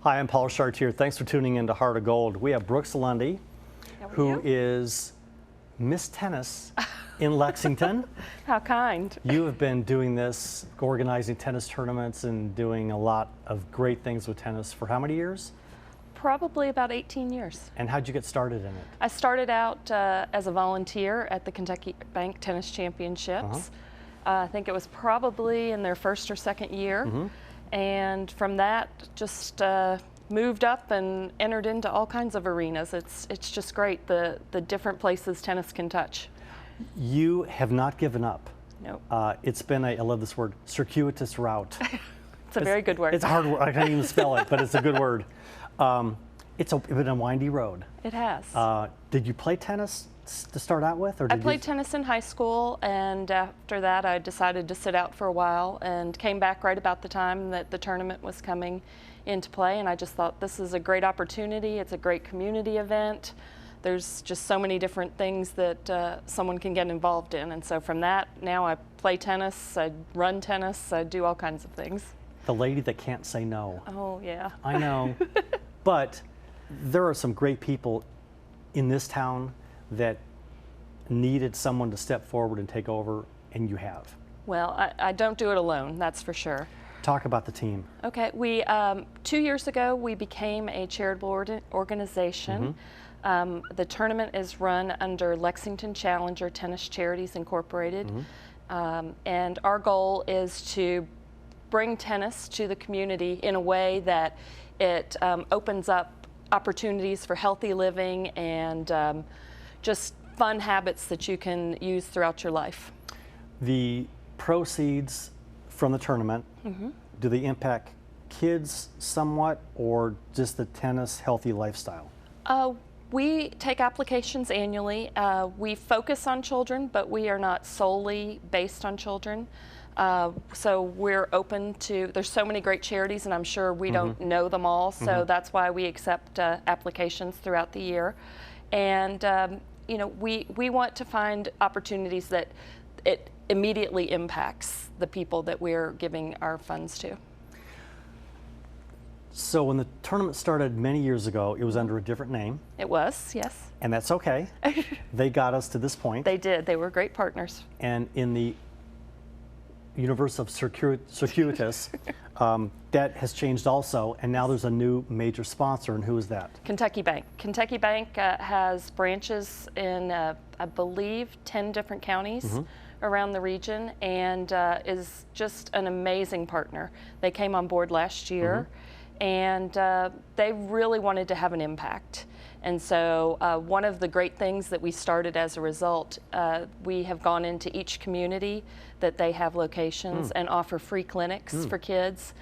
Hi, I'm Paul Chartier. Thanks for tuning in to Heart of Gold. We have Brooks Lundy, who is Miss Tennis in Lexington. How kind. You have been doing this, organizing tennis tournaments and doing a lot of great things with tennis for how many years? Probably about 18 years. And how'd you get started in it? I started out as a volunteer at the Kentucky Bank Tennis Championships. I think it was probably in their first or second year. And from that, just moved up and entered into all kinds of arenas. It's just great, the different places tennis can touch. You have not given up. Nope. It's been a, I love this word, circuitous route. It's a very good word. It's a hard word. I can't even spell it, but it's a good word. It's been a windy road. It has. Did you play tennis to start out with? Or I played tennis in high school, and after that I decided to sit out for a while and came back right about the time that the tournament was coming into play, and I just thought this is a great opportunity. It's a great community event. There's just so many different things that someone can get involved in, and so from that, now I play tennis, I run tennis, I do all kinds of things. The lady that can't say no. Oh, yeah. I know. But there are some great people in this town that needed someone to step forward and take over, and you have. Well, I don't do it alone, that's for sure. Talk about the team. Okay, we 2 years ago we became a charitable organization. The tournament is run under Lexington Challenger Tennis Charities Incorporated, and our goal is to bring tennis to the community in a way that it opens up opportunities for healthy living and just fun habits that you can use throughout your life. The proceeds from the tournament, do they impact kids somewhat, or just the tennis healthy lifestyle? We take applications annually. We focus on children, but we are not solely based on children. So we're open to, there's so many great charities, and I'm sure we don't know them all, so that's why we accept applications throughout the year. And you know, we want to find opportunities that it immediately impacts the people that we're giving our funds to. So when the tournament started many years ago, it was under a different name. It was, yes. And that's okay. They got us to this point. They did. They were great partners. And in the universe of circuitous, that has changed also, and now there's a new major sponsor, and who is that? Kentucky Bank. Kentucky Bank has branches in, I believe, 10 different counties around the region, and is just an amazing partner. They came on board last year, and they really wanted to have an impact. And so one of the great things that we started as a result, we have gone into each community that they have locations and offer free clinics for kids.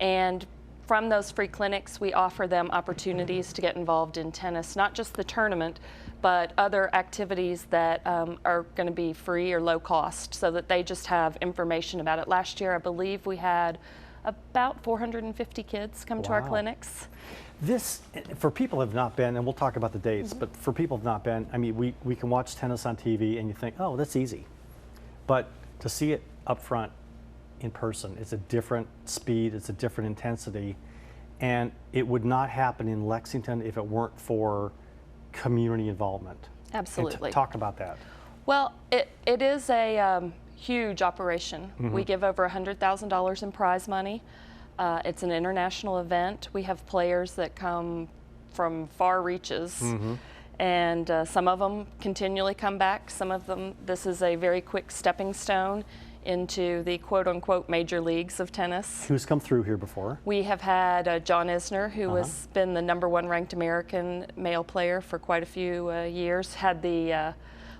And from those free clinics, we offer them opportunities to get involved in tennis, not just the tournament, but other activities that are going to be free or low cost, so that they just have information about it. Last year, I believe we had about 450 kids come to our clinics. This, for people who have not been, and we'll talk about the dates, but for people who have not been, I mean, we can watch tennis on TV and you think, oh, that's easy. But to see it up front in person, it's a different speed, it's a different intensity, and it would not happen in Lexington if it weren't for community involvement. Absolutely. And talk about that. Well, it is a huge operation. We give over $100,000 in prize money. It's an international event. We have players that come from far reaches, and some of them continually come back. Some of them, this is a very quick stepping stone into the quote-unquote major leagues of tennis. Who's come through here before? We have had John Isner, who has been the #1 ranked American male player for quite a few years, had the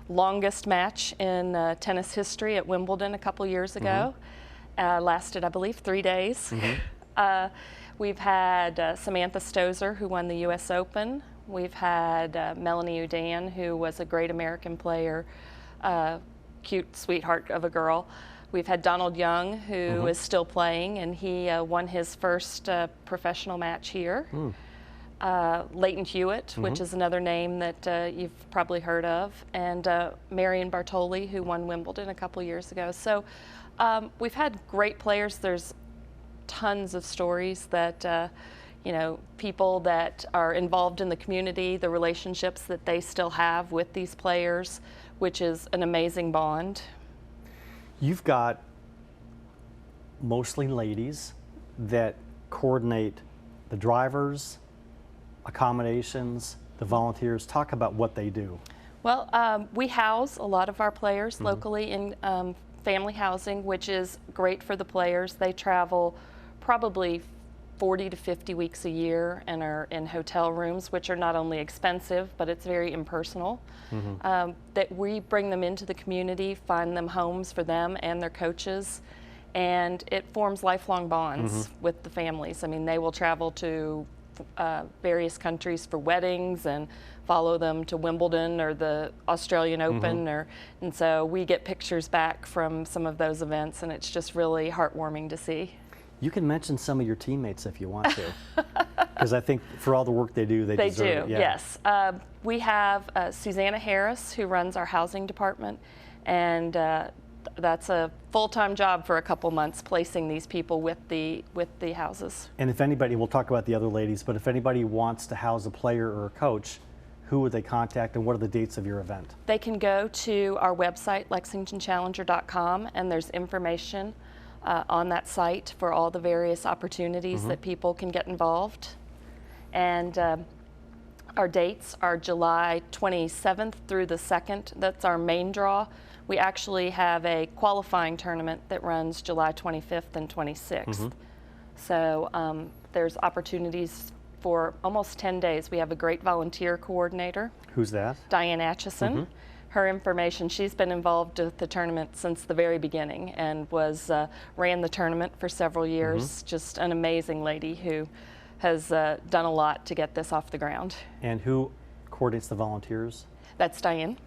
longest match in tennis history at Wimbledon a couple years ago. Lasted, I believe, 3 days. We've had Samantha Stozer, who won the US Open. We've had Melanie Udan, who was a great American player, cute sweetheart of a girl. We've had Donald Young, who is still playing, and he won his first professional match here. Leighton Hewitt, which is another name that you've probably heard of, and Marion Bartoli, who won Wimbledon a couple years ago. So we've had great players. There's tons of stories that you know, people that are involved in the community, the relationships that they still have with these players, which is an amazing bond. You've got mostly ladies that coordinate the drivers, accommodations, the volunteers. Talk about what they do. Well, we house a lot of our players locally in family housing, which is great for the players. They travel probably 40 to 50 weeks a year and are in hotel rooms, which are not only expensive, but it's very impersonal. That we bring them into the community, find them homes for them and their coaches, and it forms lifelong bonds with the families. I mean, they will travel to various countries for weddings and follow them to Wimbledon or the Australian Open, and so we get pictures back from some of those events, and it's just really heartwarming to see. You can mention some of your teammates if you want to, because I think for all the work they do, they deserve it. Yeah. Yes. We have Susanna Harris, who runs our housing department, and that's a full-time job for a couple months, placing these people with the houses. And if anybody, we'll talk about the other ladies, but if anybody wants to house a player or a coach, who would they contact, and what are the dates of your event? They can go to our website, lexingtonchallenger.com, and there's information on that site for all the various opportunities that people can get involved. And our dates are July 27th through the 2nd. That's our main draw. We actually have a qualifying tournament that runs July 25th and 26th. So there's opportunities for almost 10 days. We have a great volunteer coordinator. Who's that? Diane Atchison. Her information, she's been involved with the tournament since the very beginning and ran the tournament for several years. Just an amazing lady who has done a lot to get this off the ground. And who coordinates the volunteers? That's Diane.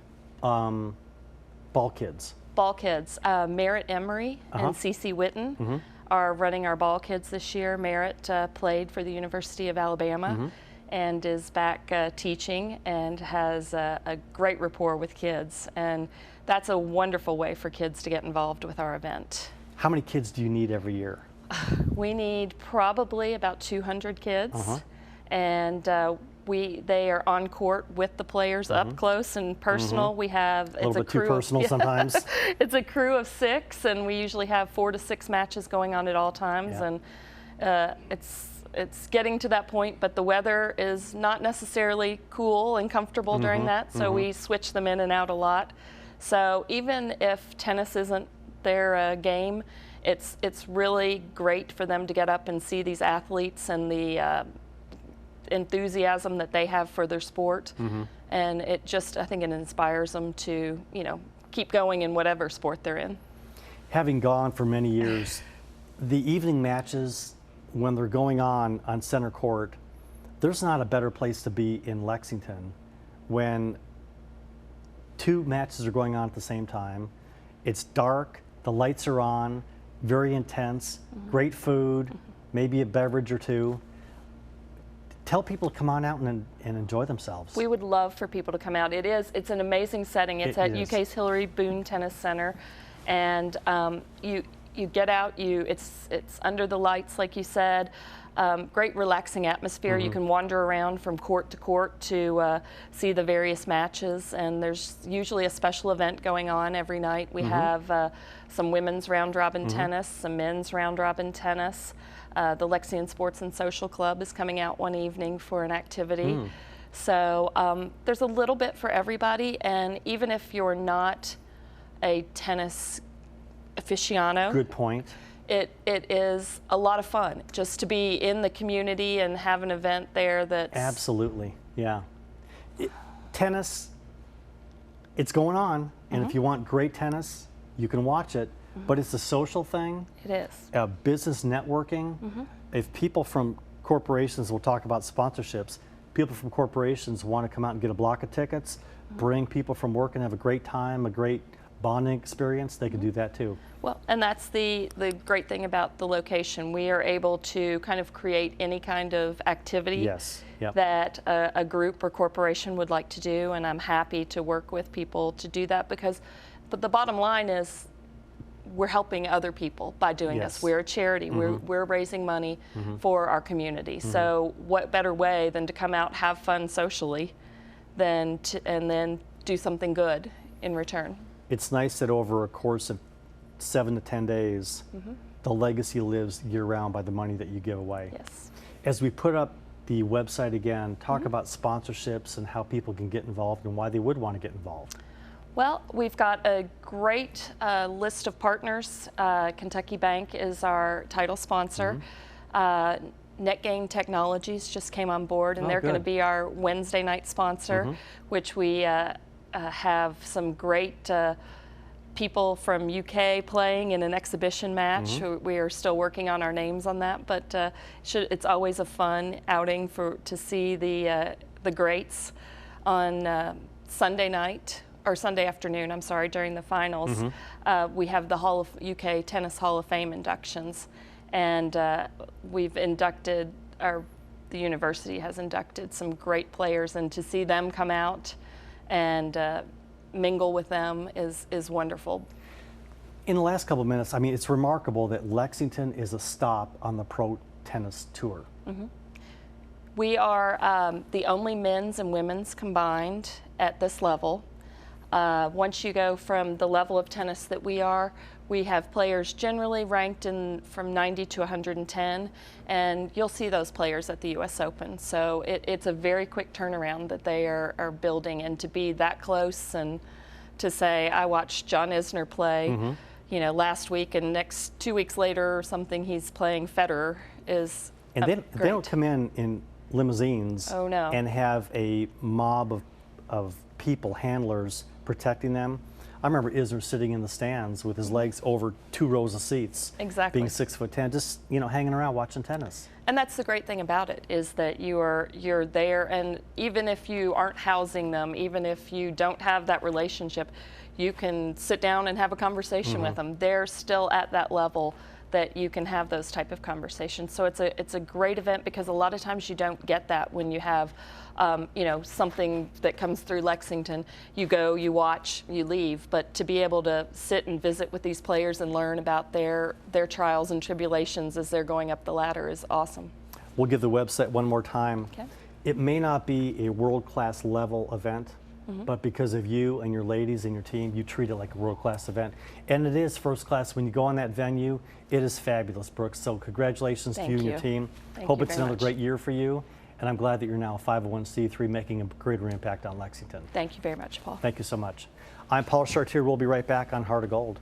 Ball kids. Ball kids. Merritt Emery and Cece Witten are running our ball kids this year. Merritt played for the University of Alabama and is back teaching and has a great rapport with kids. And that's a wonderful way for kids to get involved with our event. How many kids do you need every year? We need probably about 200 kids. And they are on court with the players up close and personal. We have a little bit too personal sometimes. It's a crew of 6, and we usually have 4 to 6 matches going on at all times. And it's getting to that point, but the weather is not necessarily cool and comfortable during that, so we switch them in and out a lot. So even if tennis isn't their game, it's really great for them to get up and see these athletes and the enthusiasm that they have for their sport. And it just, I think it inspires them to, you know, keep going in whatever sport they're in. Having gone for many years, the evening matches, when they're going on center court, there's not a better place to be in Lexington when 2 matches are going on at the same time. It's dark, the lights are on, very intense, great food, maybe a beverage or 2. Tell people to come on out and enjoy themselves. We would love for people to come out. It's an amazing setting. It's at UK's Hillary Boone Tennis Center, and you get out, it's under the lights, like you said. Great relaxing atmosphere. You can wander around from court to court to see the various matches, and there's usually a special event going on every night. We have some women's round robin tennis, some men's round robin tennis. The Lexington Sports and Social Club is coming out one evening for an activity. So there's a little bit for everybody, and even if you're not a tennis aficionado. Good point. It is a lot of fun just to be in the community and have an event there that's... Absolutely, yeah. Tennis, it's going on, and if you want great tennis, you can watch it, but it's a social thing. It is. Business networking. If people from corporations, we'll talk about sponsorships, people from corporations want to come out and get a block of tickets, bring people from work and have a great time, a great bonding experience, they could do that too. Well, and that's the great thing about the location. We are able to kind of create any kind of activity that a group or corporation would like to do, and I'm happy to work with people to do that, because but the bottom line is we're helping other people by doing Yes. this. We're a charity. We're raising money for our community. So what better way than to come out, have fun socially, and then do something good in return. It's nice that over a course of 7 to 10 days, the legacy lives year-round by the money that you give away. Yes. As we put up the website again, talk about sponsorships and how people can get involved and why they would want to get involved. Well, we've got a great list of partners. Kentucky Bank is our title sponsor. NetGain Technologies just came on board, and they're going to be our Wednesday night sponsor, which we have some great people from UK playing in an exhibition match. We are still working on our names on that, but it's always a fun outing to see the greats on Sunday night. Or Sunday afternoon, I'm sorry, during the finals. We have the UK Tennis Hall of Fame inductions, and we've inducted, the university has inducted some great players, and to see them come out and mingle with them is wonderful. In the last couple of minutes, I mean, it's remarkable that Lexington is a stop on the Pro Tennis Tour. We are the only men's and women's combined at this level. Once you go from the level of tennis that we are, we have players generally ranked from 90 to 110, and you'll see those players at the U.S. Open. So it's a very quick turnaround that they are building, and to be that close and to say, I watched John Isner play, you know, last week, and next 2 weeks later or something, he's playing Federer is And they don't come in limousines and have a mob of people, handlers, protecting them. I remember Isner sitting in the stands with his legs over 2 rows of seats, being 6'10", just hanging around watching tennis. And that's the great thing about it, is that you're there, and even if you aren't housing them, even if you don't have that relationship, you can sit down and have a conversation with them. They're still at that level that you can have those type of conversations. So it's a great event, because a lot of times you don't get that when you have something that comes through Lexington. You go, you watch, you leave, but to be able to sit and visit with these players and learn about their trials and tribulations as they're going up the ladder is awesome. We'll give the website one more time. Okay. It may not be a world-class level event, but because of you and your ladies and your team, you treat it like a world-class event. And it is first class. When you go on that venue, it is fabulous, Brooks. So congratulations to you and your team. Hope it's another great year for you. And I'm glad that you're now a 501c3 making a greater impact on Lexington. Thank you very much, Paul. Thank you so much. I'm Paul Chartier. We'll be right back on Heart of Gold.